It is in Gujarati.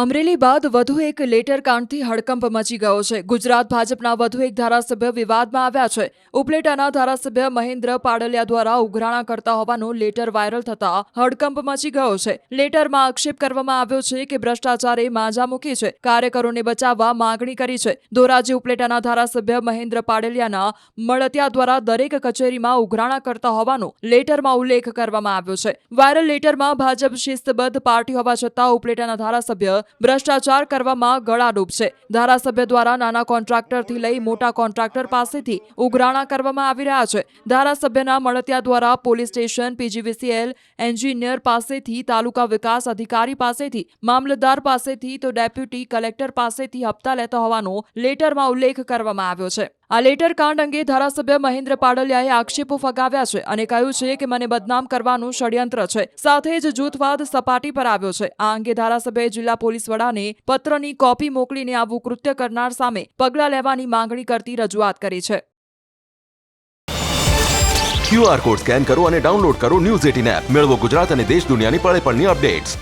અમરેલી બાદ વધુ એક લેટર કાંડથી હડકંપ મચી ગયો છે. ગુજરાત ભાજપના વધુ એક ધારાસભ્ય વિવાદમાં આવ્યા છે. ઉપલેટાના ધારાસભ્ય મહેન્દ્ર પાડલિયા દ્વારા ઉઘરાણા કરતા હોવાનો લેટર વાયરલ થતા હડકંપ મચી ગયો છે. લેટરમાં આક્ષેપ કરવામાં આવ્યો છે કે ભ્રષ્ટાચારે માજા મૂકી છે, કાર્યકરોને બચાવવા માંગણી કરી છે. ધોરાજી ઉપલેટાના ધારાસભ્ય મહેન્દ્ર પાડલિયાના મળતિયા દ્વારા દરેક કચેરીમાં ઉઘરાણા કરતા હોવાનો લેટરમાં ઉલ્લેખ કરવામાં આવ્યો છે. વાયરલ લેટરમાં ભાજપ શિસ્તબદ્ધ પાર્ટી હોવા છતાં ઉપલેટાના ધારાસભ્ય ભ્રષ્ટાચાર કરવામાં ગળાડૂબ છે. ધારાસભ્ય દ્વારા નાના કોન્ટ્રાક્ટરથી લઈ મોટા કોન્ટ્રાક્ટર પાસેથી ઉઘરાણા કરવામાં આવી રહ્યા છે. ધારાસભ્યના મળતિયા દ્વારા પોલીસ સ્ટેશન, પીજીવીસીએલ એન્જિનિયર પાસેથી, તાલુકા વિકાસ અધિકારી પાસેથી, મામલતદાર પાસેથી તો ડેપ્યુટી કલેક્ટર પાસેથી હપ્તા લેતા હોવાનો લેટરમાં ઉલ્લેખ કરવામાં આવ્યો છે. આ લેટર કાંડ અંગે ધારાસભ્ય મહેન્દ્ર પાડલિયાએ આક્ષેપો ફગાવ્યા છે અને કહ્યું છે કે મને બદનામ કરવાનું ષડયંત્ર છે. સાથે જ જૂથવાદ સપાટી પર આવ્યો છે. આ અંગે ધારાસભ્યએ જિલ્લા પોલીસ વડાને પત્રની કોપી મોકલીને આવું કૃત્ય કરનાર સામે પગલાં લેવાની માંગણી કરતી રજૂઆત કરી છે. QR કોડ સ્કેન કરો અને ડાઉનલોડ કરો ન્યૂઝ 18 એપ. મેળવો ગુજરાત અને દેશ દુનિયાની પળે પળની અપડેટ્સ.